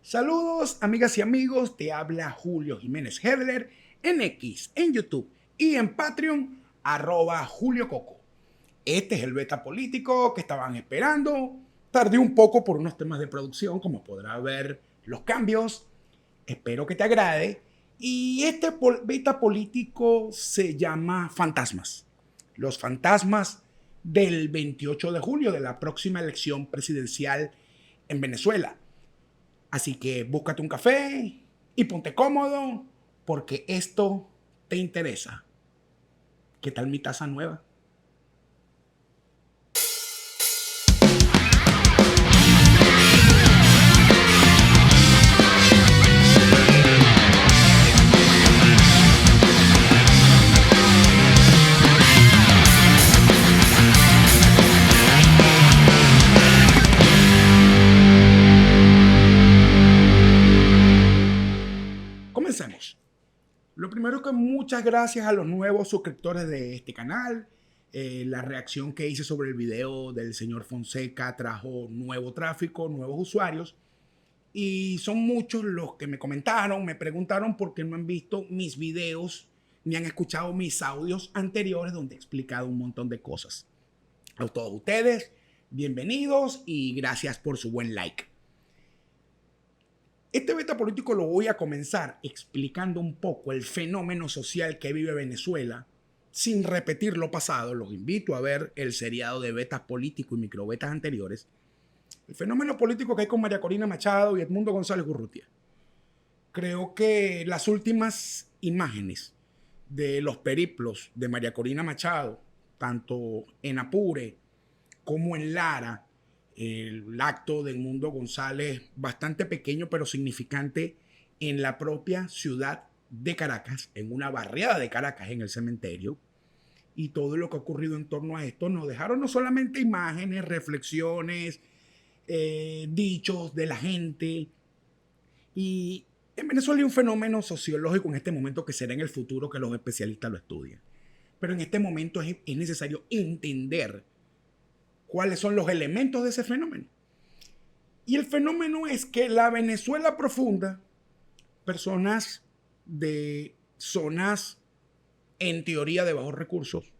Saludos, amigas y amigos, te habla Julio Jiménez Hedler en X, en YouTube y en Patreon, @Julio Coco. Este es el beta político que estaban esperando. Tardé un poco por unos temas de producción, como podrá ver los cambios. Espero que te agrade. Y este beta político se llama Fantasmas. Los fantasmas del 28 de julio de la próxima elección presidencial en Venezuela. Así que búscate un café y ponte cómodo porque esto te interesa. ¿Qué tal mi taza nueva? Comencemos. Lo primero que muchas gracias a los nuevos suscriptores de este canal. La reacción que hice sobre el video del señor Fonseca trajo nuevo tráfico, nuevos usuarios. Y son muchos los que me comentaron, me preguntaron por qué no han visto mis videos ni han escuchado mis audios anteriores donde he explicado un montón de cosas. A todos ustedes, bienvenidos y gracias por su buen like. Este beta político lo voy a comenzar explicando un poco el fenómeno social que vive Venezuela, sin repetir lo pasado. Los invito a ver el seriado de betas políticos y microbetas anteriores. El fenómeno político que hay con María Corina Machado y Edmundo González Urrutia. Creo que las últimas imágenes de los periplos de María Corina Machado, tanto en Apure como en Lara, el acto de Edmundo González, bastante pequeño pero significante en la propia ciudad de Caracas, en una barriada de Caracas, en el cementerio, y todo lo que ha ocurrido en torno a esto nos dejaron no solamente imágenes, reflexiones, dichos de la gente. Y en Venezuela hay un fenómeno sociológico en este momento que será en el futuro que los especialistas lo estudian. Pero en este momento es necesario entender cuáles son los elementos de ese fenómeno. Y el fenómeno es que la Venezuela profunda, personas de zonas en teoría de bajos recursos,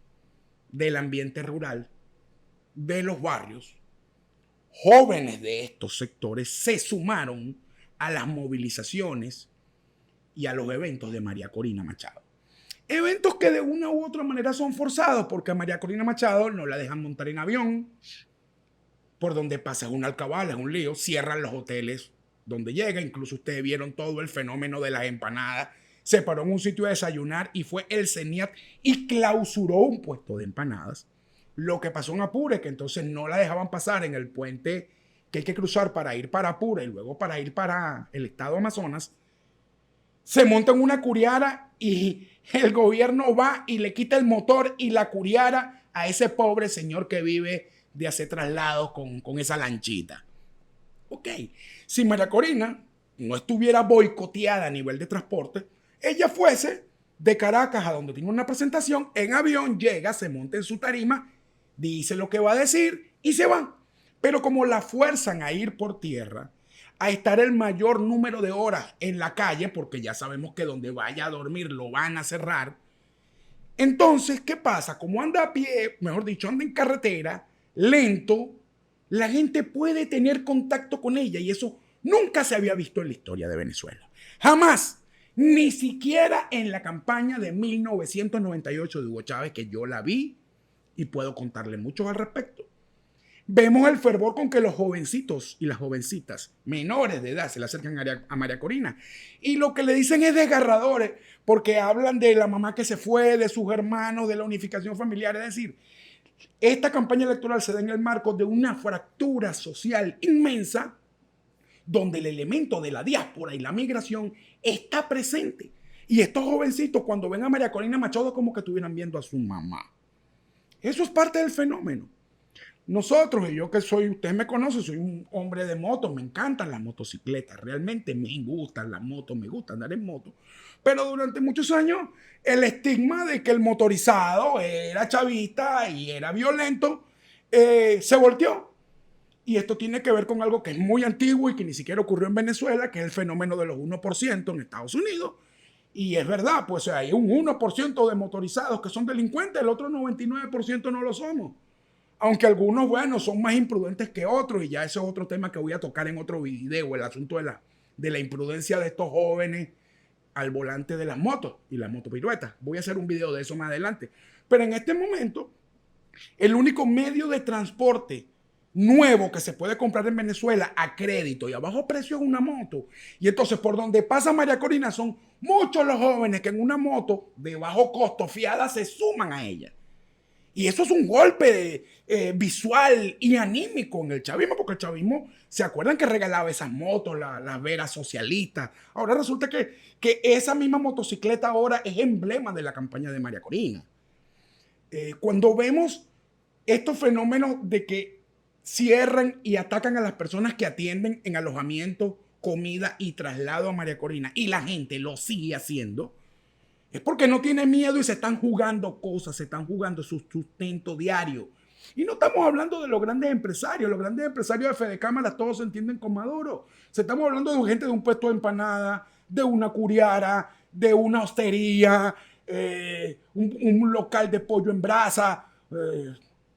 del ambiente rural, de los barrios, jóvenes de estos sectores se sumaron a las movilizaciones y a los eventos de María Corina Machado. Eventos que de una u otra manera son forzados porque a María Corina Machado no la dejan montar en avión, por donde pasa es una alcabala, es un lío, cierran los hoteles donde llega. Incluso ustedes vieron todo el fenómeno de las empanadas. Se paró en un sitio a desayunar y fue el CENIAT y clausuró un puesto de empanadas. Lo que pasó en Apure, que entonces no la dejaban pasar en el puente que hay que cruzar para ir para Apure y luego para ir para el estado Amazonas, se monta en una curiara y el gobierno va y le quita el motor y la curiara a ese pobre señor que vive de hacer traslados con esa lanchita. Ok, si María Corina no estuviera boicoteada a nivel de transporte, ella fuese de Caracas a donde tiene una presentación, en avión, llega, se monta en su tarima, dice lo que va a decir y se va. Pero como la fuerzan a ir por tierra, a estar el mayor número de horas en la calle, porque ya sabemos que donde vaya a dormir lo van a cerrar. Entonces, ¿qué pasa? Como anda a pie, mejor dicho, anda en carretera, lento, la gente puede tener contacto con ella y eso nunca se había visto en la historia de Venezuela. Jamás, ni siquiera en la campaña de 1998 de Hugo Chávez, que yo la vi y puedo contarle mucho al respecto. Vemos el fervor con que los jovencitos y las jovencitas menores de edad se le acercan a María Corina. Y lo que le dicen es desgarradores, porque hablan de la mamá que se fue, de sus hermanos, de la unificación familiar. Es decir, esta campaña electoral se da en el marco de una fractura social inmensa, donde el elemento de la diáspora y la migración está presente. Y estos jovencitos, cuando ven a María Corina Machado, como que estuvieran viendo a su mamá. Eso es parte del fenómeno. Nosotros, y yo que soy, ustedes me conocen, soy un hombre de motos, me encantan las motocicletas, realmente me gustan las motos, me gusta andar en moto. Pero durante muchos años el estigma de que el motorizado era chavista y era violento se volteó. Y esto tiene que ver con algo que es muy antiguo y que ni siquiera ocurrió en Venezuela, que es el fenómeno de los 1% en Estados Unidos. Y es verdad, pues hay un 1% de motorizados que son delincuentes, el otro 99% no lo somos. Aunque algunos, bueno, son más imprudentes que otros, y ya ese es otro tema que voy a tocar en otro video, el asunto de la imprudencia de estos jóvenes al volante de las motos y las motopiruetas. Voy a hacer un video de eso más adelante. Pero en este momento, el único medio de transporte nuevo que se puede comprar en Venezuela a crédito y a bajo precio es una moto. Y entonces por donde pasa María Corina son muchos los jóvenes que en una moto de bajo costo fiada se suman a ella. Y eso es un golpe visual y anímico en el chavismo, porque el chavismo, ¿se acuerdan que regalaba esas motos, las veras socialistas? Ahora resulta que esa misma motocicleta ahora es emblema de la campaña de María Corina. Cuando vemos estos fenómenos de que cierran y atacan a las personas que atienden en alojamiento, comida y traslado a María Corina, y la gente lo sigue haciendo, es porque no tiene miedo y se están jugando cosas, se están jugando su sustento diario. Y no estamos hablando de los grandes empresarios. Los grandes empresarios de Fede Cámaras todos se entienden con Maduro. Estamos hablando de gente de un puesto de empanada, de una curiara, de una hostería, un local de pollo en brasa.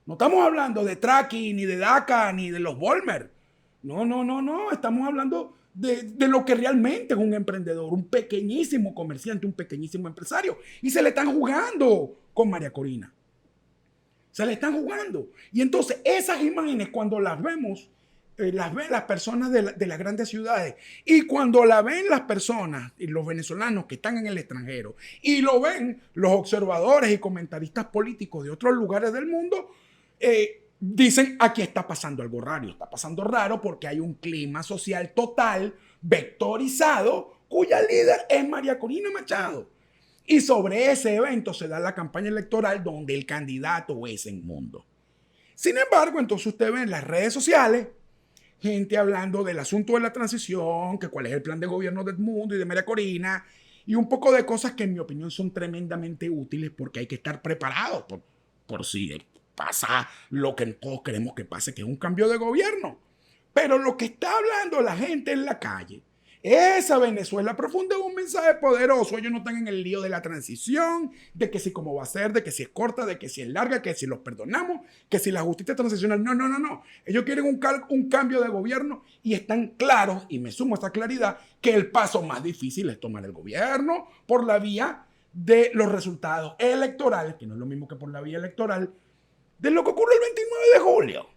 No estamos hablando de Traki, ni de DACA, ni de los Volmer. No. Estamos hablando de lo que realmente es un emprendedor, un pequeñísimo comerciante, un pequeñísimo empresario. Y se le están jugando con María Corina. Se le están jugando. Y entonces esas imágenes cuando las vemos, las ven las personas de las grandes ciudades. Y cuando la ven las personas y los venezolanos que están en el extranjero, y lo ven los observadores y comentaristas políticos de otros lugares del mundo, dicen, aquí está pasando algo raro. Está pasando raro porque hay un clima social total, vectorizado, cuya líder es María Corina Machado. Y sobre ese evento se da la campaña electoral donde el candidato es el mundo. Sin embargo, entonces usted ve en las redes sociales gente hablando del asunto de la transición, que cuál es el plan de gobierno del mundo y de María Corina, y un poco de cosas que en mi opinión son tremendamente útiles porque hay que estar preparados por si pasa lo que todos queremos que pase, que es un cambio de gobierno. Pero lo que está hablando la gente en la calle, esa Venezuela profunda es un mensaje poderoso. Ellos no están en el lío de la transición, de que si cómo va a ser, de que si es corta, de que si es larga, que si los perdonamos, que si la justicia transicional. No. Ellos quieren un cambio de gobierno y están claros, y me sumo a esta claridad, que el paso más difícil es tomar el gobierno por la vía de los resultados electorales, que no es lo mismo que por la vía electoral, de lo que ocurre el 29 de julio.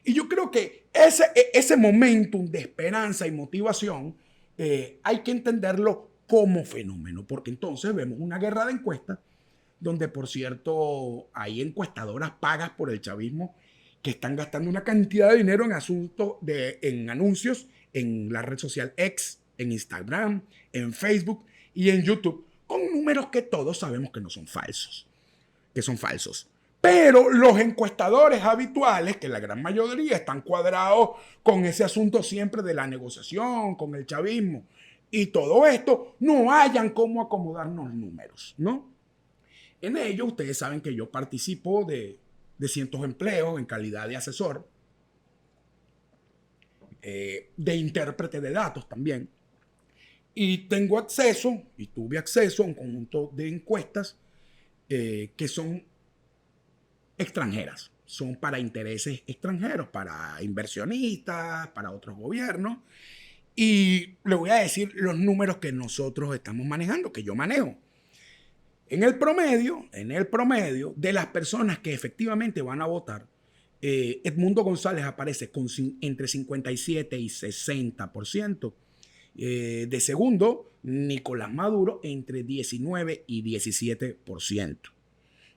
Y yo creo que ese momentum de esperanza y motivación hay que entenderlo como fenómeno, porque entonces vemos una guerra de encuestas donde, por cierto, hay encuestadoras pagas por el chavismo que están gastando una cantidad de dinero en anuncios en la red social X, en Instagram, en Facebook y en YouTube, con números que todos sabemos que no son falsos, que son falsos. Pero los encuestadores habituales, que la gran mayoría están cuadrados con ese asunto siempre de la negociación, con el chavismo y todo esto, no hayan cómo acomodarnos números, ¿no? En ello, ustedes saben que yo participo de cientos empleos en calidad de asesor, de intérprete de datos también, y tengo acceso, y tuve acceso a un conjunto de encuestas que son extranjeras, son para intereses extranjeros, para inversionistas, para otros gobiernos. Y le voy a decir los números que nosotros estamos manejando, que yo manejo. En el promedio de las personas que efectivamente van a votar, Edmundo González aparece con entre 57 y 60%. De segundo, Nicolás Maduro entre 19 y 17%.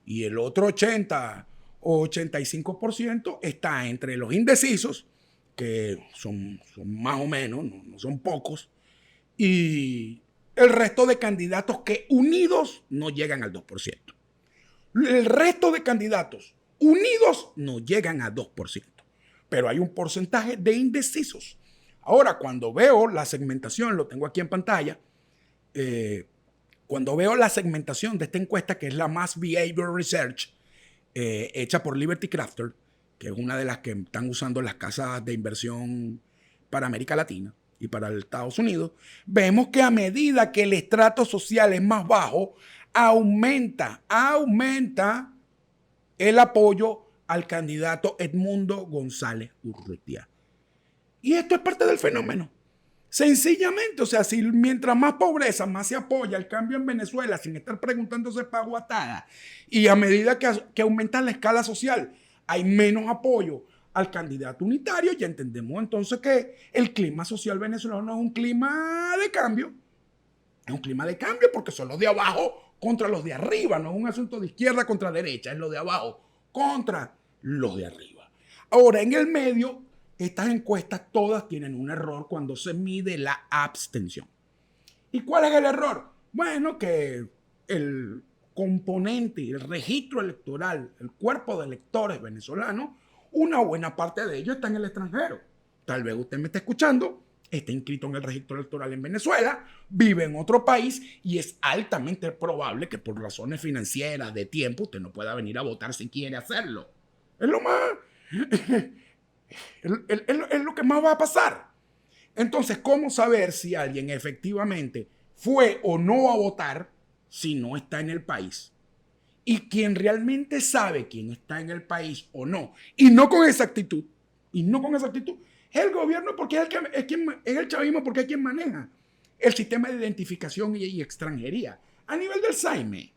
Y el otro 80 o 85% está entre los indecisos, que son más o menos, no son pocos, y el resto de candidatos que unidos no llegan al 2%. El resto de candidatos unidos no llegan al 2%, pero hay un porcentaje de indecisos. Ahora, cuando veo la segmentación, lo tengo aquí en pantalla, cuando veo la segmentación de esta encuesta, que es la Mass Behavior Research, hecha por Liberty Crafter, que es una de las que están usando las casas de inversión para América Latina y para Estados Unidos, vemos que a medida que el estrato social es más bajo, aumenta el apoyo al candidato Edmundo González Urrutia. Y esto es parte del fenómeno. Sencillamente, o sea, si mientras más pobreza, más se apoya el cambio en Venezuela sin estar preguntándose para guatada, y a medida que aumenta la escala social, hay menos apoyo al candidato unitario, ya entendemos entonces que el clima social venezolano es un clima de cambio. Es un clima de cambio porque son los de abajo contra los de arriba, no es un asunto de izquierda contra derecha, es lo de abajo contra los de arriba. Ahora, en el medio, estas encuestas todas tienen un error cuando se mide la abstención. ¿Y cuál es el error? Bueno, que el componente, el registro electoral, el cuerpo de electores venezolanos, una buena parte de ellos está en el extranjero. Tal vez usted me esté escuchando, está inscrito en el registro electoral en Venezuela, vive en otro país y es altamente probable que por razones financieras, de tiempo, usted no pueda venir a votar si quiere hacerlo. Es lo más... es lo que más va a pasar. Entonces, ¿cómo saber si alguien efectivamente fue o no a votar si no está en el país? Y quien realmente sabe quién está en el país o no, y no con exactitud, es el gobierno porque es el chavismo porque es quien maneja el sistema de identificación y extranjería a nivel del SAIME.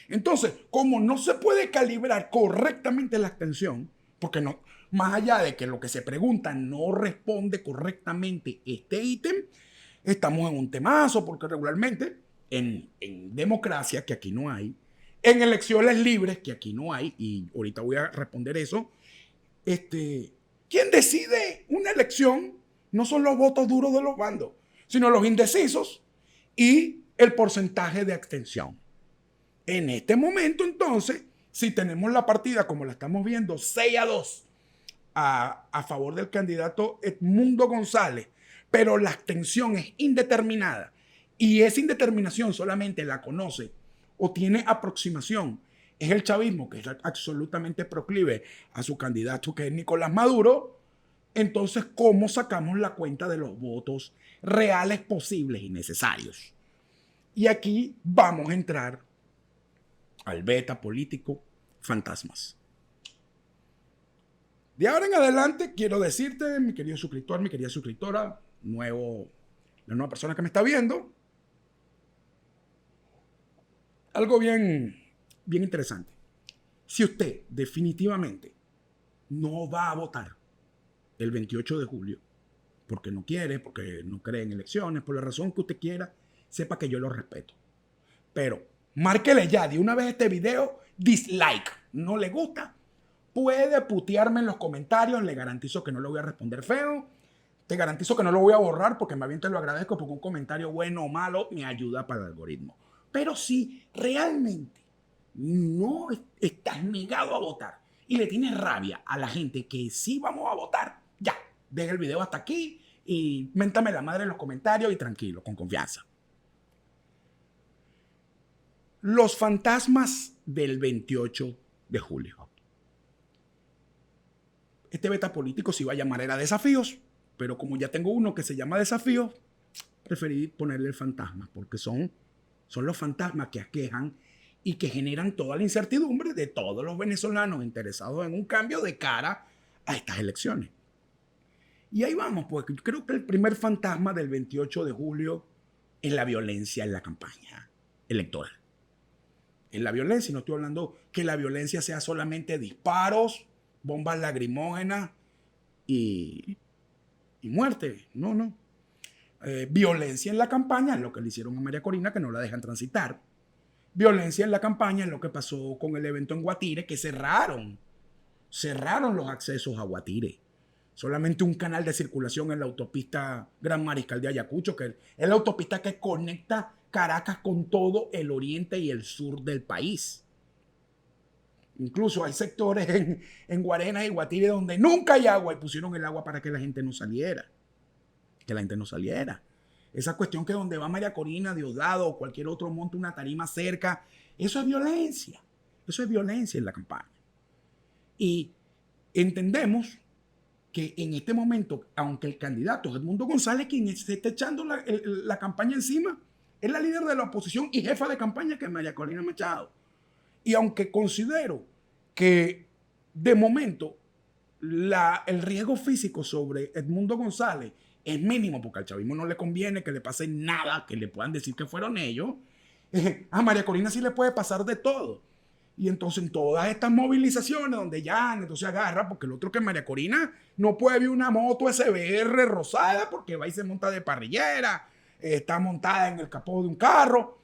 Entonces, como no se puede calibrar correctamente la abstención, porque no, más allá de que lo que se pregunta no responde correctamente este ítem, estamos en un temazo, porque regularmente en democracia, que aquí no hay, en elecciones libres, que aquí no hay, y ahorita voy a responder eso, quien decide una elección no son los votos duros de los bandos, sino los indecisos y el porcentaje de abstención. En este momento, entonces, si tenemos la partida como la estamos viendo, 6-2 a favor del candidato Edmundo González, pero la abstención es indeterminada y esa indeterminación solamente la conoce o tiene aproximación, es el chavismo, que es absolutamente proclive a su candidato, que es Nicolás Maduro. Entonces, ¿cómo sacamos la cuenta de los votos reales, posibles y necesarios? Y aquí vamos a entrar al beta político fantasmas. De ahora en adelante quiero decirte, mi querido suscriptor, mi querida suscriptora, la nueva persona que me está viendo, algo bien interesante. Si usted definitivamente no va a votar el 28 de julio, porque no quiere, porque no cree en elecciones, por la razón que usted quiera, sepa que yo lo respeto. Pero márquele ya de una vez este video dislike. ¿No le gusta? Puede putearme en los comentarios. Le garantizo que no le voy a responder feo. Te garantizo que no lo voy a borrar porque más bien te lo agradezco porque un comentario bueno o malo me ayuda para el algoritmo. Pero si realmente no estás negado a votar y le tienes rabia a la gente que sí vamos a votar, ya, deja el video hasta aquí y méntame la madre en los comentarios y tranquilo, con confianza. Los fantasmas del 28 de julio. Este beta político se iba a llamar era Desafíos, pero como ya tengo uno que se llama Desafíos, preferí ponerle el fantasma, porque son los fantasmas que aquejan y que generan toda la incertidumbre de todos los venezolanos interesados en un cambio de cara a estas elecciones. Y ahí vamos, pues creo que el primer fantasma del 28 de julio es la violencia en la campaña electoral. En la violencia, no estoy hablando que la violencia sea solamente disparos, bombas lacrimógenas y muerte. No. Violencia en la campaña es lo que le hicieron a María Corina, que no la dejan transitar. Violencia en la campaña es lo que pasó con el evento en Guatire, que cerraron los accesos a Guatire. Solamente un canal de circulación en la autopista Gran Mariscal de Ayacucho, que es la autopista que conecta Caracas con todo el oriente y el sur del país. Incluso hay sectores en Guarenas y Guatire donde nunca hay agua y pusieron el agua para que la gente no saliera. Esa cuestión que donde va María Corina, Diosdado o cualquier otro monte una tarima cerca, eso es violencia. Eso es violencia en la campaña. Y Entendemos que en este momento, aunque el candidato es Edmundo González, quien se está echando la campaña encima, es la líder de la oposición y jefa de campaña, que es María Corina Machado. Y aunque considero que de momento el riesgo físico sobre Edmundo González es mínimo, porque al chavismo no le conviene que le pase nada, que le puedan decir que fueron ellos, a María Corina sí le puede pasar de todo. Y entonces en todas estas movilizaciones donde ya entonces agarra, porque el otro que María Corina no puede ver una moto SBR rosada porque va y se monta de parrillera, está montada en el capó de un carro,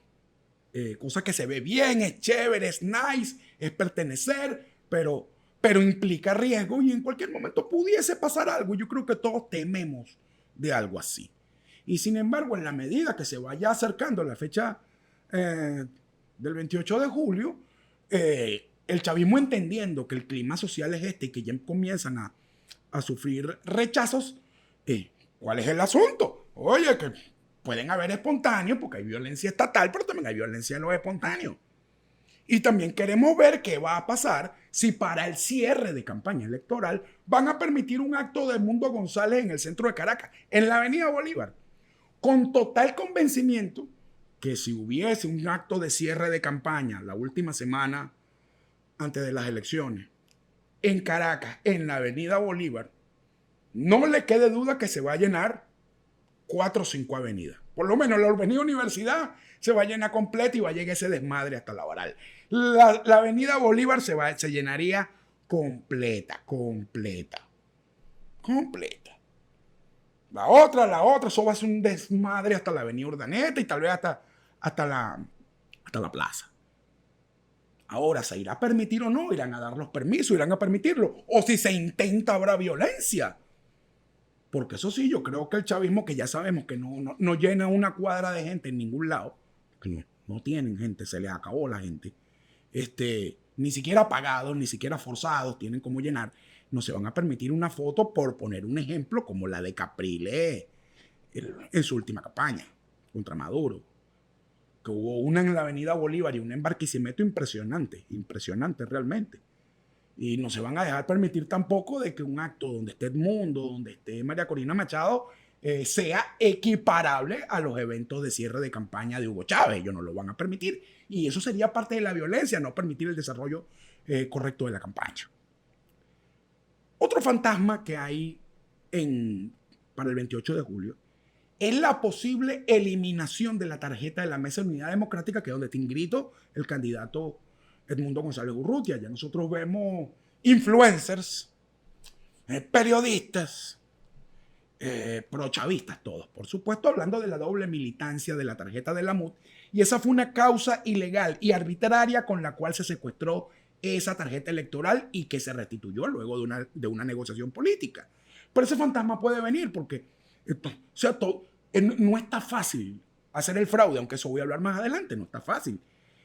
cosa que se ve bien, es chévere, es nice, es pertenecer, pero implica riesgo y en cualquier momento pudiese pasar algo. Yo creo que todos tememos de algo así. Y sin embargo, en la medida que se vaya acercando la fecha del 28 de julio, el chavismo, entendiendo que el clima social es este y que ya comienzan a sufrir rechazos, ¿cuál es el asunto? Oye, que pueden haber espontáneos, porque hay violencia estatal, pero también hay violencia en los espontáneos. Y también queremos ver qué va a pasar si para el cierre de campaña electoral van a permitir un acto de Edmundo González en el centro de Caracas, en la Avenida Bolívar, con total convencimiento que si hubiese un acto de cierre de campaña la última semana antes de las elecciones en Caracas, en la Avenida Bolívar, no le quede duda que se va a llenar 4 o 5 avenidas. Por lo menos la Avenida Universidad se va a llenar completa y va a llegar ese desmadre hasta la Varal. La Avenida Bolívar se llenaría completa. La otra, eso va a ser un desmadre hasta la Avenida Urdaneta y tal vez hasta la plaza. Ahora, ¿se irá a permitir o no? ¿Irán a dar los permisos? ¿Irán a permitirlo? O si se intenta, habrá violencia. Porque eso sí, yo creo que el chavismo, que ya sabemos que no llena una cuadra de gente en ningún lado, que no tienen gente, se les acabó la gente, ni siquiera pagados, ni siquiera forzados, tienen cómo llenar, no se van a permitir una foto, por poner un ejemplo, como la de Capriles en su última campaña contra Maduro, que hubo una en la Avenida Bolívar y un en Barquisimeto impresionante realmente. Y no se van a dejar permitir tampoco de que un acto donde esté Edmundo, donde esté María Corina Machado, sea equiparable a los eventos de cierre de campaña de Hugo Chávez. Ellos no lo van a permitir. Y eso sería parte de la violencia, no permitir el desarrollo correcto de la campaña. Otro fantasma que hay para el 28 de julio es la posible eliminación de la tarjeta de la Mesa de Unidad Democrática, que es donde está inscrito el candidato Edmundo González Urrutia. Ya nosotros vemos influencers, periodistas, prochavistas, todos, por supuesto, hablando de la doble militancia de la tarjeta de la MUD. Y esa fue una causa ilegal y arbitraria con la cual se secuestró esa tarjeta electoral y que se restituyó luego de una negociación política. Pero ese fantasma puede venir porque no está fácil hacer el fraude, aunque eso voy a hablar más adelante, no está fácil.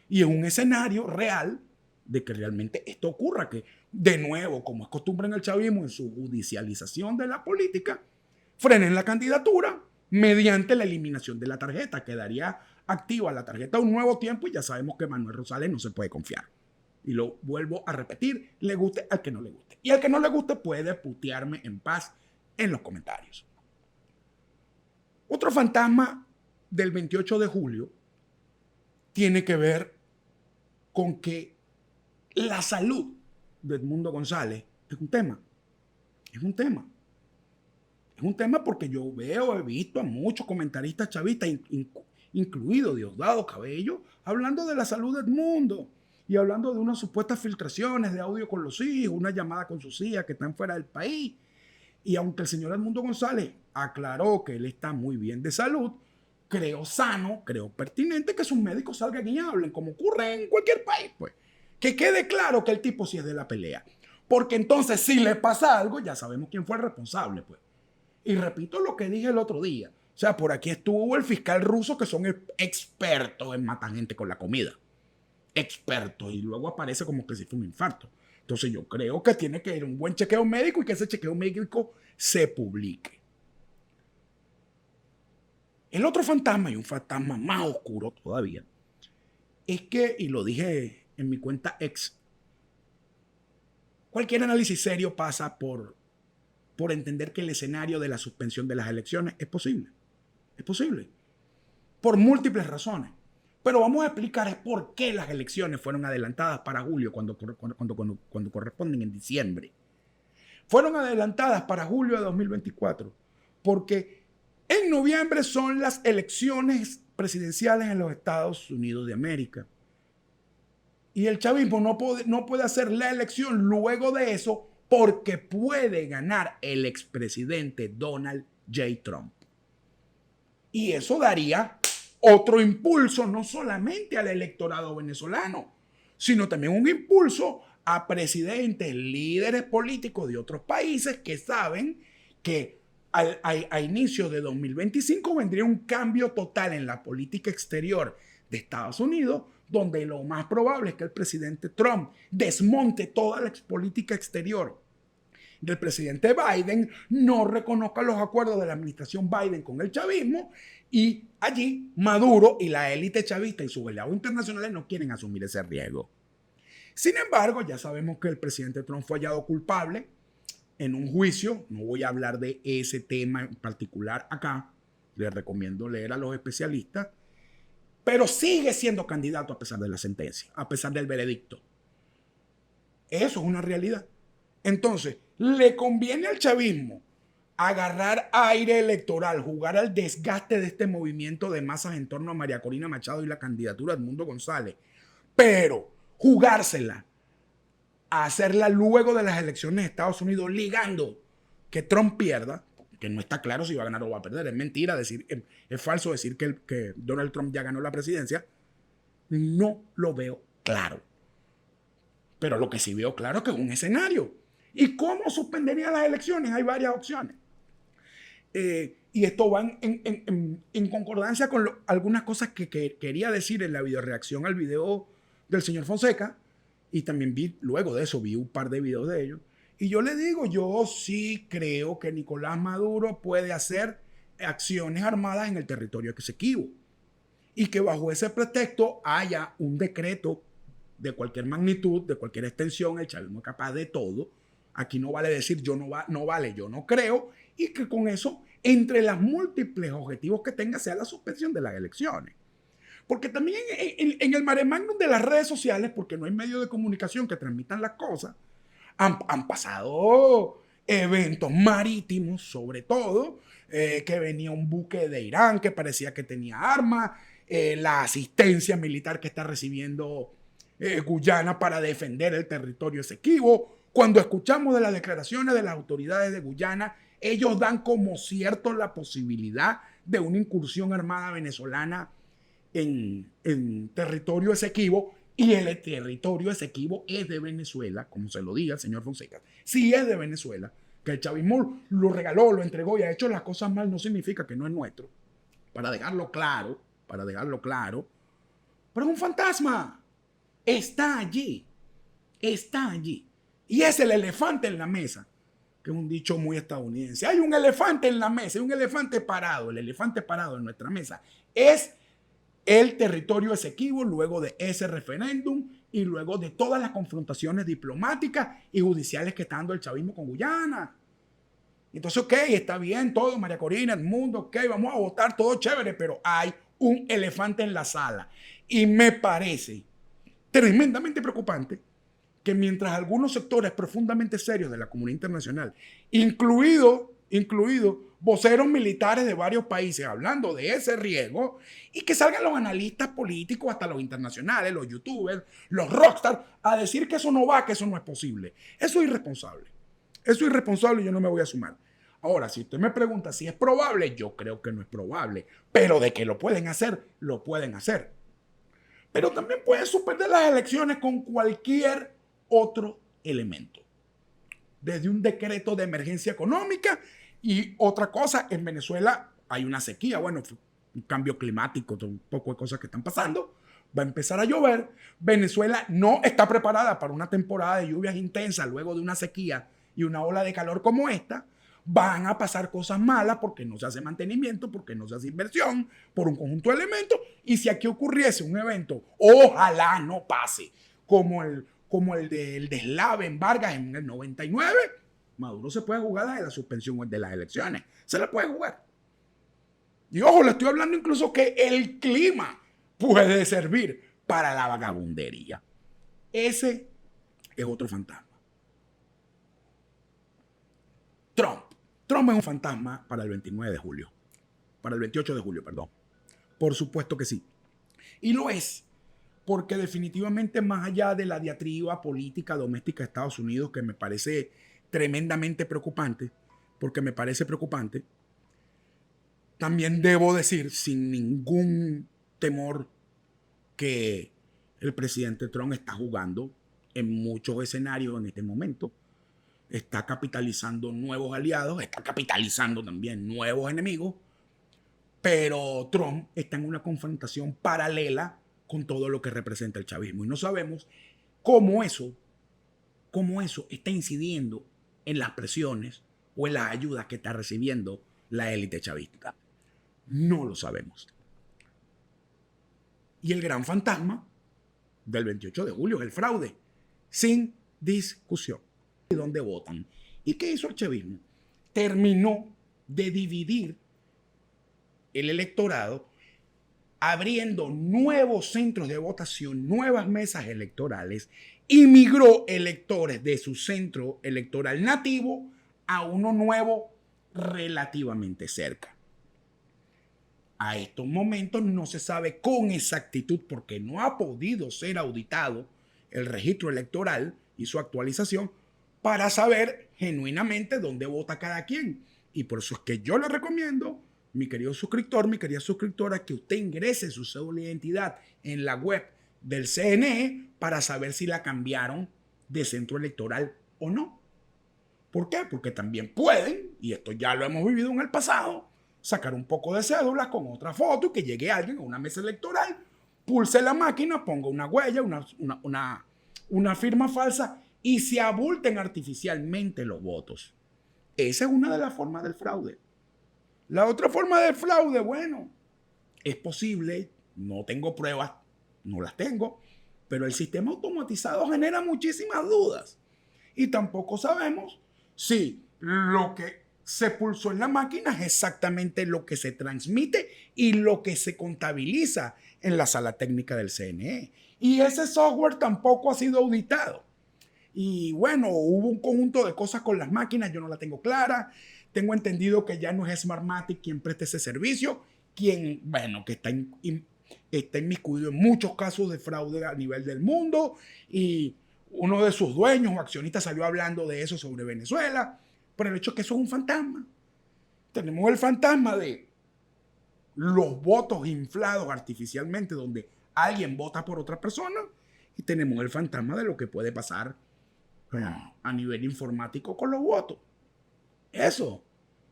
Y es un escenario real de que realmente esto ocurra, que de nuevo, como es costumbre en el chavismo, en su judicialización de la política, frenen la candidatura mediante la eliminación de la tarjeta. Quedaría activa la tarjeta un nuevo tiempo y ya sabemos que Manuel Rosales no se puede confiar. Y lo vuelvo a repetir, le guste al que no le guste. Y al que no le guste puede putearme en paz en los comentarios. Otro fantasma del 28 de julio tiene que ver con que la salud de Edmundo González es un tema. Es un tema. Es un tema porque yo he visto a muchos comentaristas chavistas, incluido Diosdado Cabello, hablando de la salud de Edmundo y hablando de unas supuestas filtraciones de audio con los hijos, una llamada con sus hijas que están fuera del país. Y aunque el señor Edmundo González aclaró que él está muy bien de salud, creo sano, creo pertinente que sus médicos salgan y hablen, como ocurre en cualquier país, pues. Que quede claro que el tipo sí es de la pelea. Porque entonces, si le pasa algo, ya sabemos quién fue el responsable, pues. Y repito lo que dije el otro día. O sea, por aquí estuvo el fiscal ruso, que son expertos en matar gente con la comida. Expertos. Y luego aparece como que si fue un infarto. Entonces yo creo que tiene que ir un buen chequeo médico y que ese chequeo médico se publique. El otro fantasma, y un fantasma más oscuro todavía, es que, y lo dije en mi cuenta ex, Cualquier análisis serio pasa por entender que el escenario de la suspensión de las elecciones es posible. Es posible. Por múltiples razones. Pero vamos a explicar por qué las elecciones fueron adelantadas para julio cuando corresponden en diciembre. Fueron adelantadas para julio de 2024 porque en noviembre son las elecciones presidenciales en los Estados Unidos de América. Y el chavismo no puede hacer la elección luego de eso porque puede ganar el expresidente Donald J. Trump. Y eso daría otro impulso no solamente al electorado venezolano, sino también un impulso a presidentes, líderes políticos de otros países que saben que a inicio de 2025 vendría un cambio total en la política exterior de Estados Unidos, donde lo más probable es que el presidente Trump desmonte toda la política exterior del presidente Biden, no reconozca los acuerdos de la administración Biden con el chavismo, y allí Maduro y la élite chavista y sus aliados internacionales no quieren asumir ese riesgo. Sin embargo, ya sabemos que el presidente Trump fue hallado culpable en un juicio. No voy a hablar de ese tema en particular acá. Les recomiendo leer a los especialistas. Pero sigue siendo candidato a pesar de la sentencia, a pesar del veredicto. Eso es una realidad. Entonces, ¿le conviene al chavismo agarrar aire electoral, jugar al desgaste de este movimiento de masas en torno a María Corina Machado y la candidatura de Edmundo González, pero jugársela a hacerla luego de las elecciones de Estados Unidos, ligando que Trump pierda, que no está claro si va a ganar o va a perder? Es mentira decir, es falso decir que Donald Trump ya ganó la presidencia. No lo veo claro. Pero lo que sí veo claro es que es un escenario. ¿Y cómo suspendería las elecciones? Hay varias opciones. Y esto va en concordancia con algunas cosas que quería decir en la videoreacción al video del señor Fonseca. Y también luego de eso vi un par de videos de ellos. Y yo le digo, yo sí creo que Nicolás Maduro puede hacer acciones armadas en el territorio Esequibo. Y que bajo ese pretexto haya un decreto de cualquier magnitud, de cualquier extensión. El chavismo es capaz de todo. Aquí no vale decir yo no vale, yo no creo. Y que con eso, entre los múltiples objetivos que tenga, sea la suspensión de las elecciones. Porque también en el mare magnum de las redes sociales, porque no hay medios de comunicación que transmitan las cosas, han pasado eventos marítimos, sobre todo, que venía un buque de Irán que parecía que tenía armas, la asistencia militar que está recibiendo Guyana para defender el territorio Esequibo. Cuando escuchamos de las declaraciones de las autoridades de Guyana, ellos dan como cierto la posibilidad de una incursión armada venezolana en territorio Esequibo, y el territorio Esequibo es de Venezuela, como se lo diga el señor Fonseca. Si es de Venezuela, que el chavismo lo regaló, lo entregó y ha hecho las cosas mal, no significa que no es nuestro. Para dejarlo claro, pero es un fantasma. Está allí. Y es el elefante en la mesa, que es un dicho muy estadounidense. Hay un elefante en la mesa, hay un elefante parado. El elefante parado en nuestra mesa es el territorio Esequibo, luego de ese referéndum y luego de todas las confrontaciones diplomáticas y judiciales que está dando el chavismo con Guyana. Entonces, ok, está bien todo, María Corina, Edmundo, ok, vamos a votar, todo chévere, pero hay un elefante en la sala. Y me parece tremendamente preocupante que mientras algunos sectores profundamente serios de la comunidad internacional, incluido voceros militares de varios países hablando de ese riesgo, y que salgan los analistas políticos, hasta los internacionales, los youtubers, los rockstars, a decir que eso no va, que eso no es posible. Eso es irresponsable. Eso es irresponsable y yo no me voy a sumar. Ahora, si usted me pregunta si es probable, yo creo que no es probable. Pero de que lo pueden hacer, lo pueden hacer. Pero también pueden suspender las elecciones con cualquier otro elemento. Desde un decreto de emergencia económica y otra cosa, en Venezuela hay una sequía, bueno, un cambio climático, un poco de cosas que están pasando, va a empezar a llover. Venezuela no está preparada para una temporada de lluvias intensas luego de una sequía y una ola de calor como esta. Van a pasar cosas malas porque no se hace mantenimiento, porque no se hace inversión, por un conjunto de elementos. Y si aquí ocurriese un evento, ojalá no pase, como como el de Slaven Vargas en el 99, Maduro se puede jugar de la suspensión de las elecciones. Se la puede jugar. Y ojo, le estoy hablando incluso que el clima puede servir para la vagabundería. Ese es otro fantasma. Trump. Trump es un fantasma para el 29 de julio. Para el 28 de julio, perdón. Por supuesto que sí. Y lo es porque definitivamente, más allá de la diatriba política doméstica de Estados Unidos, que me parece tremendamente preocupante, porque me parece preocupante, también debo decir sin ningún temor que el presidente Trump está jugando en muchos escenarios en este momento. Está capitalizando nuevos aliados, está capitalizando también nuevos enemigos, pero Trump está en una confrontación paralela con todo lo que representa el chavismo. Y no sabemos cómo eso está incidiendo en las presiones o en las ayudas que está recibiendo la élite chavista. No lo sabemos. Y el gran fantasma del 28 de julio es el fraude, sin discusión. ¿De dónde votan? ¿Y qué hizo el chavismo? Terminó de dividir el electorado, abriendo nuevos centros de votación, nuevas mesas electorales, y migró electores de su centro electoral nativo a uno nuevo relativamente cerca. A estos momentos no se sabe con exactitud, porque no ha podido ser auditado el registro electoral y su actualización para saber genuinamente dónde vota cada quien. Y por eso es que yo le recomiendo, mi querido suscriptor, mi querida suscriptora, que usted ingrese su cédula de identidad en la web del CNE para saber si la cambiaron de centro electoral o no. ¿Por qué? Porque también pueden, y esto ya lo hemos vivido en el pasado, sacar un poco de cédulas con otra foto y que llegue alguien a una mesa electoral, pulse la máquina, ponga una huella, una firma falsa y se abulten artificialmente los votos. Esa es una de las formas del fraude. La otra forma del fraude, bueno, es posible, no tengo pruebas, no las tengo, pero el sistema automatizado genera muchísimas dudas. Y tampoco sabemos si lo que se pulsó en la máquina es exactamente lo que se transmite y lo que se contabiliza en la sala técnica del CNE. Y ese software tampoco ha sido auditado. Y bueno, hubo un conjunto de cosas con las máquinas, yo no la tengo clara. Tengo entendido que ya no es Smartmatic quien presta ese servicio, que está inmiscuido en muchos casos de fraude a nivel del mundo, y uno de sus dueños o accionistas salió hablando de eso sobre Venezuela. Pero el hecho es que eso es un fantasma. Tenemos el fantasma de los votos inflados artificialmente, donde alguien vota por otra persona, y tenemos el fantasma de lo que puede pasar a nivel informático con los votos. Eso,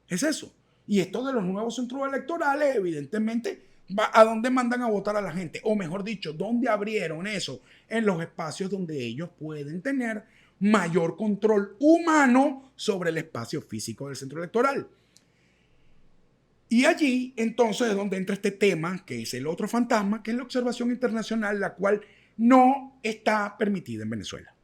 es eso. Y esto de los nuevos centros electorales, evidentemente, va a dónde mandan a votar a la gente, o mejor dicho, dónde abrieron eso, en los espacios donde ellos pueden tener mayor control humano sobre el espacio físico del centro electoral. Y allí, entonces, es donde entra este tema, que es el otro fantasma, que es la observación internacional, la cual no está permitida en Venezuela.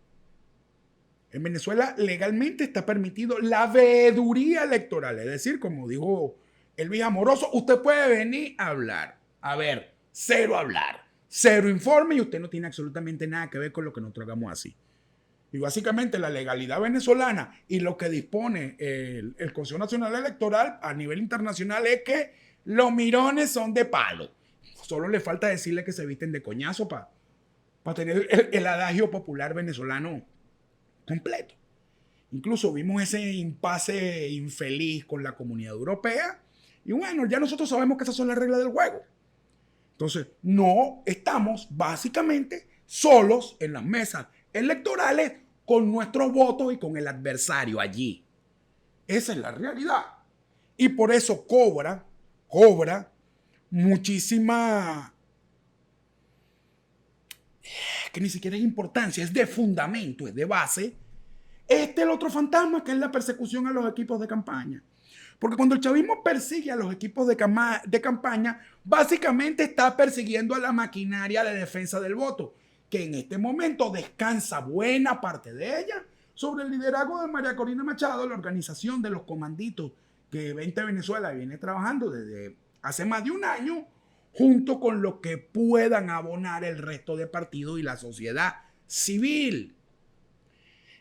En Venezuela legalmente está permitido la veeduría electoral, es decir, como dijo Elvis Amoroso, usted puede venir a hablar. A ver, cero hablar, cero informe, y usted no tiene absolutamente nada que ver con lo que nosotros hagamos así. Y básicamente la legalidad venezolana y lo que dispone el Consejo Nacional Electoral a nivel internacional es que los mirones son de palo. Solo le falta decirle que se visten de coñazo para tener el adagio popular venezolano completo. Incluso vimos ese impasse infeliz con la Comunidad Europea. Y bueno, ya nosotros sabemos que esas son las reglas del juego. Entonces, no estamos básicamente solos en las mesas electorales con nuestros votos y con el adversario allí. Esa es la realidad. Y por eso cobra muchísima, que ni siquiera es importancia, es de fundamento, es de base. Este es el otro fantasma, que es la persecución a los equipos de campaña. Porque cuando el chavismo persigue a los equipos de campaña, básicamente está persiguiendo a la maquinaria de defensa del voto. que en este momento descansa buena parte de ella sobre el liderazgo de María Corina Machado, la organización de los comanditos que 20 Venezuela viene trabajando desde hace más de un año, junto con lo que puedan abonar el resto de partidos y la sociedad civil.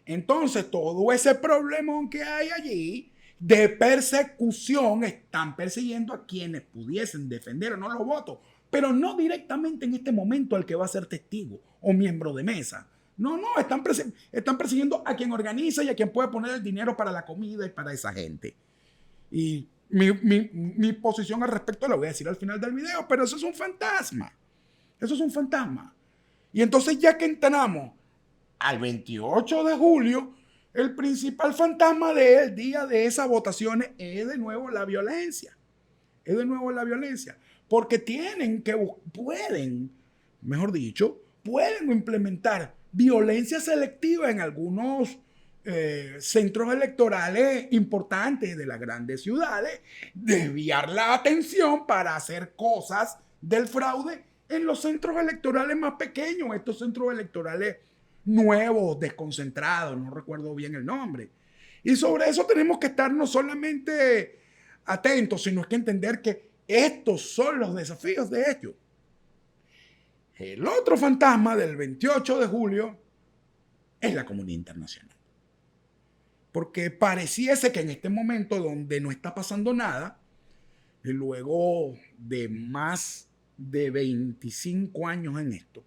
Entonces, todo ese problemón que hay allí de persecución, están persiguiendo a quienes pudiesen defender o no los votos, pero no directamente en este momento al que va a ser testigo o miembro de mesa. No, están persiguiendo a quien organiza y a quien puede poner el dinero para la comida y para esa gente. Y mi posición al respecto la voy a decir al final del video, pero eso es un fantasma. Eso es un fantasma. Y entonces, ya que entramos al 28 de julio, el principal fantasma del día de esas votaciones es de nuevo la violencia. Es de nuevo la violencia. Porque pueden implementar violencia selectiva en algunos centros electorales importantes de las grandes ciudades, desviar la atención para hacer cosas del fraude en los centros electorales más pequeños, estos centros electorales nuevos, desconcentrados, no recuerdo bien el nombre. Y sobre eso tenemos que estar no solamente atentos, sino que entender que estos son los desafíos de ellos. El otro fantasma del 28 de julio es la comunidad internacional. Porque pareciese que en este momento donde no está pasando nada, y luego de más de 25 años en esto,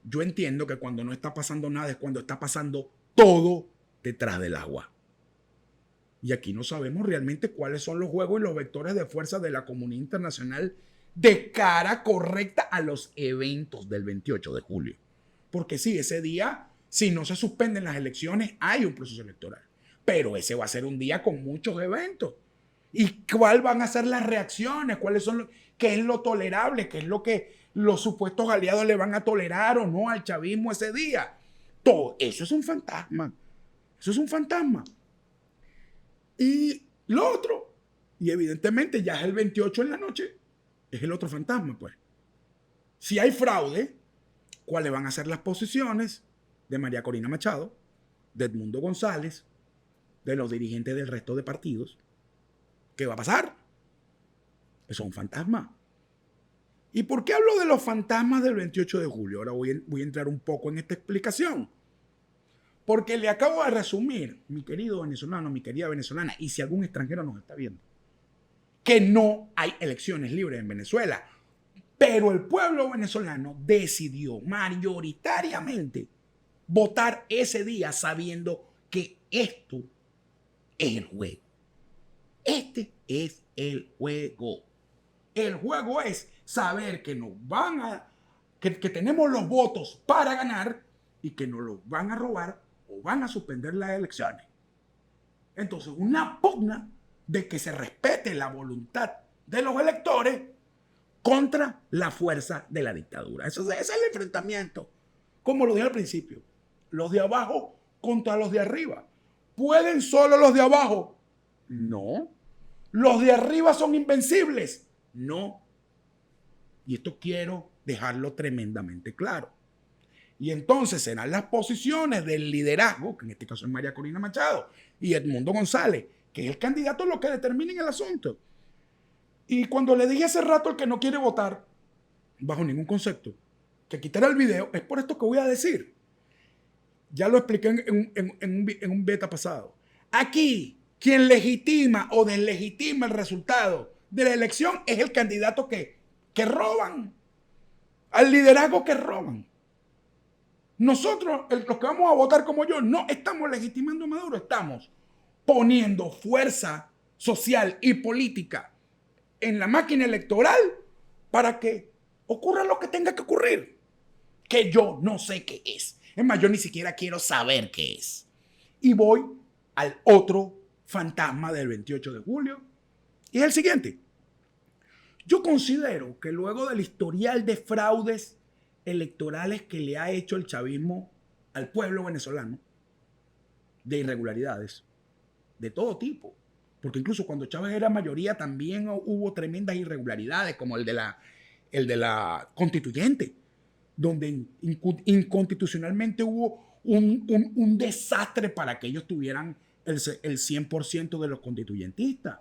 yo entiendo que cuando no está pasando nada es cuando está pasando todo detrás del agua. Y aquí no sabemos realmente cuáles son los juegos y los vectores de fuerza de la comunidad internacional de cara correcta a los eventos del 28 de julio. Porque sí, ese día, si no se suspenden las elecciones, hay un proceso electoral. Pero ese va a ser un día con muchos eventos. ¿Y cuáles van a ser las reacciones? ¿Qué es lo tolerable? ¿Qué es lo que los supuestos aliados le van a tolerar o no al chavismo ese día? Todo eso es un fantasma. Eso es un fantasma. Y lo otro, y evidentemente ya es el 28 en la noche, es el otro fantasma, pues. Si hay fraude, ¿cuáles van a ser las posiciones de María Corina Machado, de Edmundo González, de los dirigentes del resto de partidos? ¿Qué va a pasar? Eso es un fantasma. ¿Y por qué hablo de los fantasmas del 28 de julio? Ahora voy a entrar un poco en esta explicación. Porque le acabo de resumir, mi querido venezolano, mi querida venezolana, y si algún extranjero nos está viendo, que no hay elecciones libres en Venezuela. Pero el pueblo venezolano decidió mayoritariamente votar ese día sabiendo que esto es el juego. Este es el juego. El juego es saber que que tenemos los votos para ganar y que nos los van a robar o van a suspender las elecciones. Entonces, una pugna de que se respete la voluntad de los electores contra la fuerza de la dictadura. Ese es el enfrentamiento. Como lo dije al principio, los de abajo contra los de arriba. ¿Pueden solo los de abajo? No. ¿Los de arriba son invencibles? No. Y esto quiero dejarlo tremendamente claro. Y entonces serán las posiciones del liderazgo, que en este caso es María Corina Machado, y Edmundo González, que es el candidato, lo que determinen el asunto. Y cuando le dije hace rato al que no quiere votar, bajo ningún concepto, que quitara el video, es por esto que voy a decir. Ya lo expliqué en un beta pasado. Aquí, quien legitima o deslegitima el resultado de la elección es el candidato que roban, al liderazgo que roban. Nosotros, los que vamos a votar como yo, no estamos legitimando a Maduro, estamos poniendo fuerza social y política en la máquina electoral para que ocurra lo que tenga que ocurrir, que yo no sé qué es. Es más, yo ni siquiera quiero saber qué es. Y voy al otro fantasma del 28 de julio, y es el siguiente. Yo considero que luego del historial de fraudes electorales que le ha hecho el chavismo al pueblo venezolano, de irregularidades, de todo tipo, porque incluso cuando Chávez era mayoría también hubo tremendas irregularidades, como el de la constituyente, donde inconstitucionalmente hubo un desastre para que ellos tuvieran el 100% de los constituyentistas.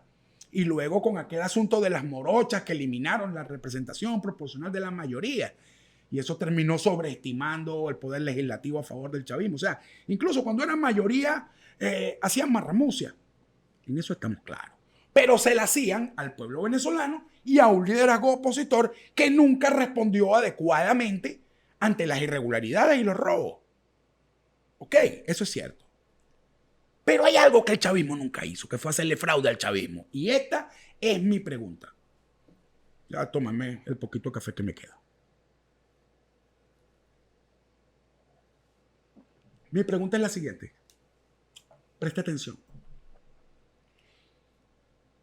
Y luego con aquel asunto de las morochas que eliminaron la representación proporcional de la mayoría. Y eso terminó sobreestimando el poder legislativo a favor del chavismo. O sea, incluso cuando eran mayoría, hacían marramucia. En eso estamos claros. Pero se la hacían al pueblo venezolano y a un liderazgo opositor que nunca respondió adecuadamente ante las irregularidades y los robos. Ok, eso es cierto. Pero hay algo que el chavismo nunca hizo, que fue hacerle fraude al chavismo. Y esta es mi pregunta. Ya tómame el poquito café que me queda. Mi pregunta es la siguiente. Presta atención.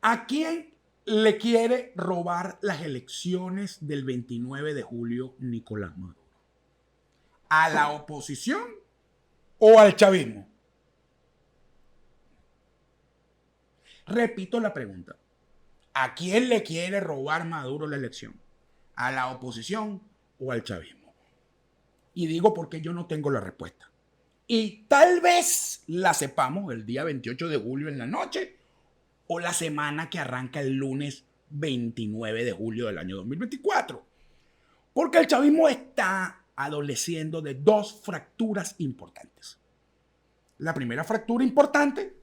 ¿A quién le quiere robar las elecciones del 29 de julio Nicolás Maduro? ¿A la oposición o al chavismo? Repito la pregunta. ¿A quién le quiere robar Maduro la elección? ¿A la oposición o al chavismo? Y digo porque yo no tengo la respuesta. Y tal vez la sepamos el día 28 de julio en la noche o la semana que arranca el lunes 29 de julio del año 2024. Porque el chavismo está adoleciendo de dos fracturas importantes. La primera fractura importante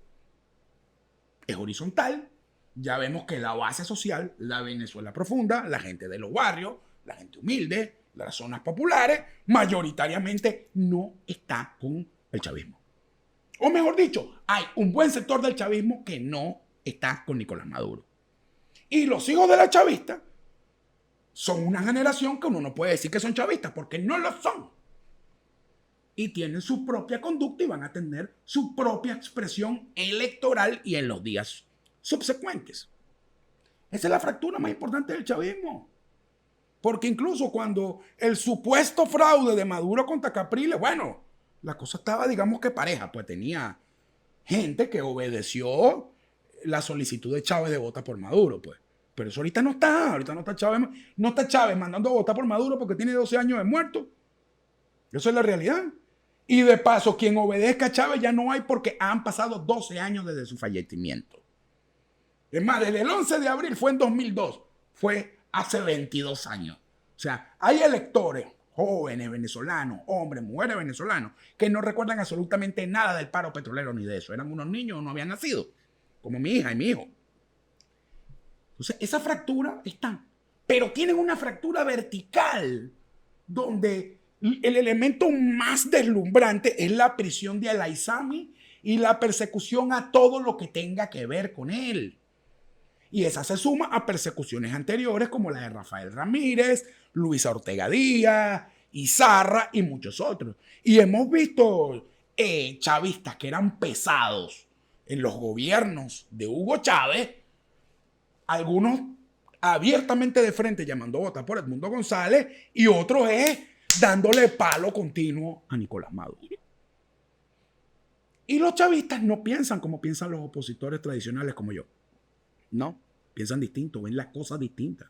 es horizontal. Ya vemos que la base social, la Venezuela profunda, la gente de los barrios, la gente humilde, las zonas populares, mayoritariamente no está con el chavismo. O mejor dicho, hay un buen sector del chavismo que no está con Nicolás Maduro. Y los hijos de la chavista son una generación que uno no puede decir que son chavistas porque no lo son. Y tienen su propia conducta y van a tener su propia expresión electoral y en los días subsecuentes. Esa es la fractura más importante del chavismo. Porque incluso cuando el supuesto fraude de Maduro contra Capriles, bueno, la cosa estaba, digamos que pareja, pues tenía gente que obedeció la solicitud de Chávez de votar por Maduro, pues. Pero eso ahorita no está Chávez mandando a votar por Maduro porque tiene 12 años de muerto. Eso es la realidad. Y de paso, quien obedezca a Chávez ya no hay porque han pasado 12 años desde su fallecimiento. Es más, desde el 11 de abril fue en 2002, fue hace 22 años. O sea, hay electores, jóvenes venezolanos, hombres, mujeres venezolanos, que no recuerdan absolutamente nada del paro petrolero ni de eso. Eran unos niños o no habían nacido, como mi hija y mi hijo. Entonces, esa fractura está. Pero tienen una fractura vertical, donde el elemento más deslumbrante es la prisión de Al-Aizami y la persecución a todo lo que tenga que ver con él. Y esa se suma a persecuciones anteriores como la de Rafael Ramírez, Luisa Ortega Díaz, Izarra y muchos otros. Y hemos visto chavistas que eran pesados en los gobiernos de Hugo Chávez, algunos abiertamente de frente llamando a votar por Edmundo González y otros dándole palo continuo a Nicolás Maduro. Y los chavistas no piensan como piensan los opositores tradicionales como yo. No, piensan distinto, ven las cosas distintas.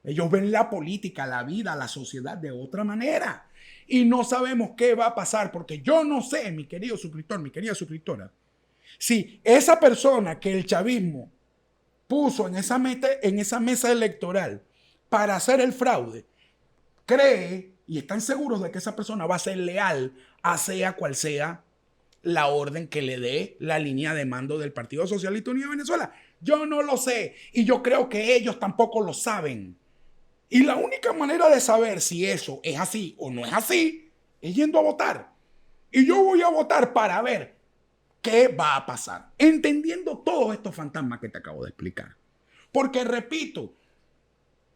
Ellos ven la política, la vida, la sociedad de otra manera. Y no sabemos qué va a pasar, porque yo no sé, mi querido suscriptor, mi querida suscriptora, si esa persona que el chavismo puso en esa mesa electoral para hacer el fraude, cree y están seguros de que esa persona va a ser leal a sea cual sea la orden que le dé la línea de mando del Partido Socialista Unido de Venezuela. Yo no lo sé y yo creo que ellos tampoco lo saben. Y la única manera de saber si eso es así o no es así es yendo a votar. Y yo voy a votar para ver qué va a pasar, entendiendo todos estos fantasmas que te acabo de explicar. Porque, repito,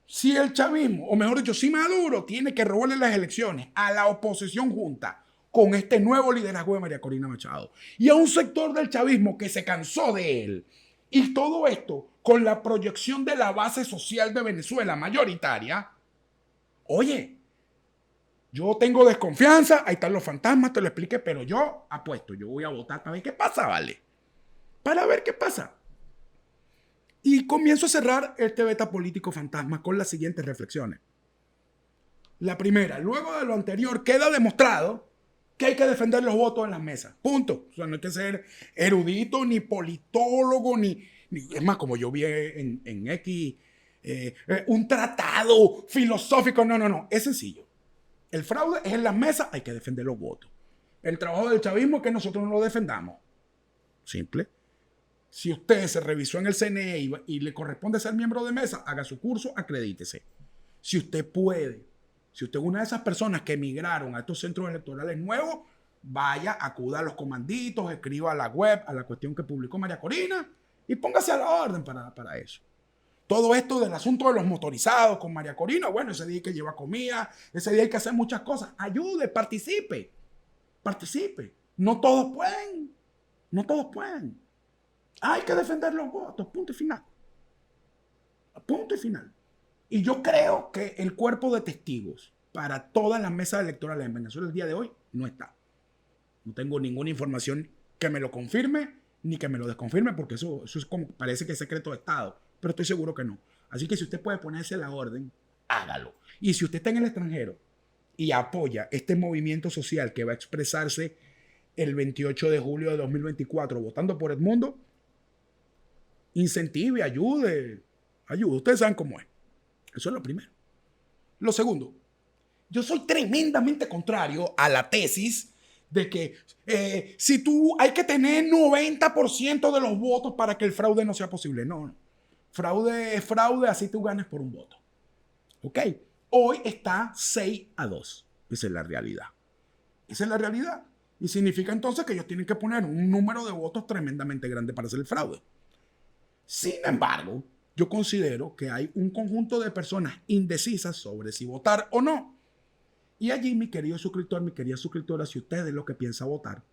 si el chavismo, o mejor dicho, si Maduro tiene que robarle las elecciones a la oposición junta con este nuevo liderazgo de María Corina Machado y a un sector del chavismo que se cansó de él, y todo esto con la proyección de la base social de Venezuela mayoritaria, oye, yo tengo desconfianza, ahí están los fantasmas, te lo expliqué, pero yo apuesto, yo voy a votar para ver qué pasa, ¿vale? Para ver qué pasa. Y comienzo a cerrar este beta político fantasma con las siguientes reflexiones. La primera, luego de lo anterior, queda demostrado que hay que defender los votos en las mesas. Punto. O sea, no hay que ser erudito, ni politólogo, es más, como yo vi en X, un tratado filosófico. No, no, no. Es sencillo. El fraude es en las mesas, hay que defender los votos. El trabajo del chavismo es que nosotros no lo defendamos. Simple. Si usted se revisó en el CNE y le corresponde ser miembro de mesa, haga su curso, acredítese. Si usted puede, si usted es una de esas personas que emigraron a estos centros electorales nuevos, vaya, acuda a los comanditos, escriba a la web, a la cuestión que publicó María Corina y póngase a la orden para eso. Todo esto del asunto de los motorizados con María Corina, bueno, ese día hay que llevar comida, ese día hay que hacer muchas cosas. Ayude, participe. No todos pueden. No todos pueden. Hay que defender los votos, punto y final. Punto y final. Y yo creo que el cuerpo de testigos para todas las mesas electorales en Venezuela el día de hoy no está. No tengo ninguna información que me lo confirme ni que me lo desconfirme, porque eso es como, parece que es secreto de Estado, pero estoy seguro que no. Así que si usted puede ponerse la orden, hágalo. Y si usted está en el extranjero y apoya este movimiento social que va a expresarse el 28 de julio de 2024 votando por Edmundo, incentive, ayude. Ustedes saben cómo es. Eso es lo primero. Lo segundo, yo soy tremendamente contrario a la tesis de que si tú hay que tener 90% de los votos para que el fraude no sea posible. No. Fraude es fraude, así tú ganas por un voto. ¿Ok? Hoy está 6-2. Esa es la realidad. Esa es la realidad. Y significa entonces que ellos tienen que poner un número de votos tremendamente grande para hacer el fraude. Sin embargo, yo considero que hay un conjunto de personas indecisas sobre si votar o no. Y allí, mi querido suscriptor, mi querida suscriptora, si usted es lo que piensa votar,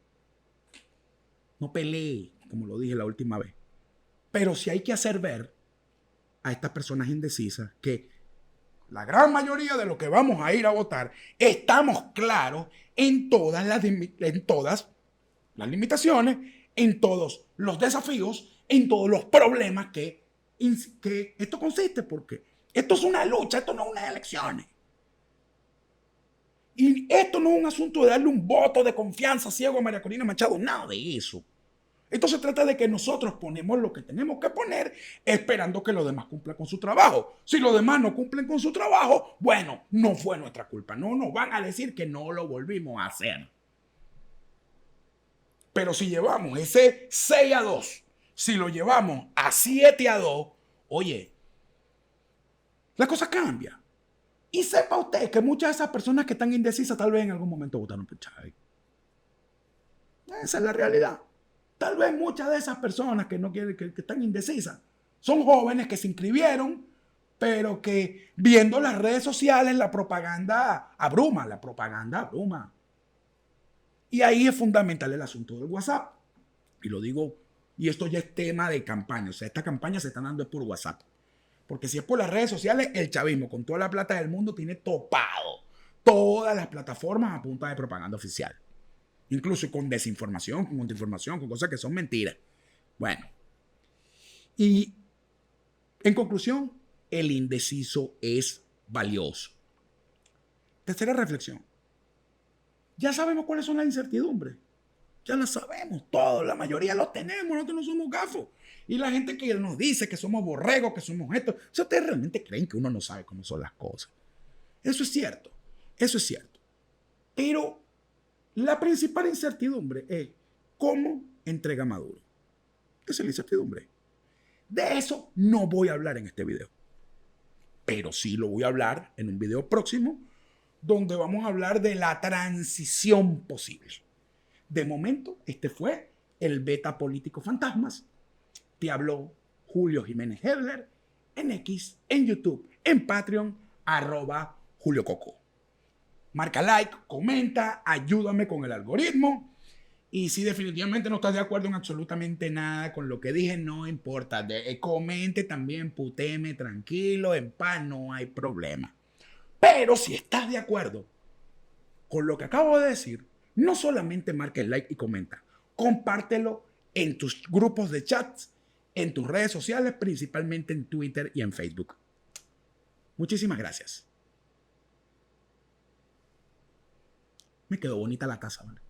no pelee, como lo dije la última vez. Pero sí hay que hacer ver a estas personas indecisas que la gran mayoría de los que vamos a ir a votar estamos claros en todas las limitaciones, en todos los desafíos, en todos los problemas que esto consiste, porque esto es una lucha, esto no es unas elecciones. Y esto no es un asunto de darle un voto de confianza ciego a María Corina Machado, nada de eso. Esto se trata de que nosotros ponemos lo que tenemos que poner esperando que los demás cumplan con su trabajo. Si los demás no cumplen con su trabajo, bueno, no fue nuestra culpa. No nos van a decir que no lo volvimos a hacer. Pero si llevamos ese 6-2, si lo llevamos a 7-2, oye, la cosa cambia. Y sepa usted que muchas de esas personas que están indecisas tal vez en algún momento votaron por Chávez. Esa es la realidad. Tal vez muchas de esas personas que no quieren, que están indecisas, son jóvenes que se inscribieron, pero que viendo las redes sociales la propaganda abruma. Y ahí es fundamental el asunto del WhatsApp. Y lo digo, y esto ya es tema de campaña. O sea, esta campaña se está dando por WhatsApp. Porque si es por las redes sociales, el chavismo con toda la plata del mundo tiene topado todas las plataformas a punta de propaganda oficial. Incluso con desinformación, con contrainformación, con cosas que son mentiras. Bueno. Y en conclusión, el indeciso es valioso. Tercera reflexión. Ya sabemos cuáles son las incertidumbres. Ya las sabemos todos, la mayoría lo tenemos, nosotros no somos gafos. Y la gente que nos dice que somos borregos, que somos esto, si ustedes realmente creen que uno no sabe cómo son las cosas. Eso es cierto. Pero la principal incertidumbre es cómo entrega Maduro. Esa es la incertidumbre. De eso no voy a hablar en este video. Pero sí lo voy a hablar en un video próximo, donde vamos a hablar de la transición posible. De momento, este fue el Beta Político Fantasmas. Te habló Julio Jiménez Hebler en X, en YouTube, en Patreon, @JulioCoco. Marca like, comenta, ayúdame con el algoritmo. Y si definitivamente no estás de acuerdo en absolutamente nada con lo que dije, no importa. Comente también, puteme, tranquilo, en paz, no hay problema. Pero si estás de acuerdo con lo que acabo de decir, no solamente marques like y comenta, compártelo en tus grupos de chats, en tus redes sociales, principalmente en Twitter y en Facebook. Muchísimas gracias. Me quedó bonita la taza, ¿vale?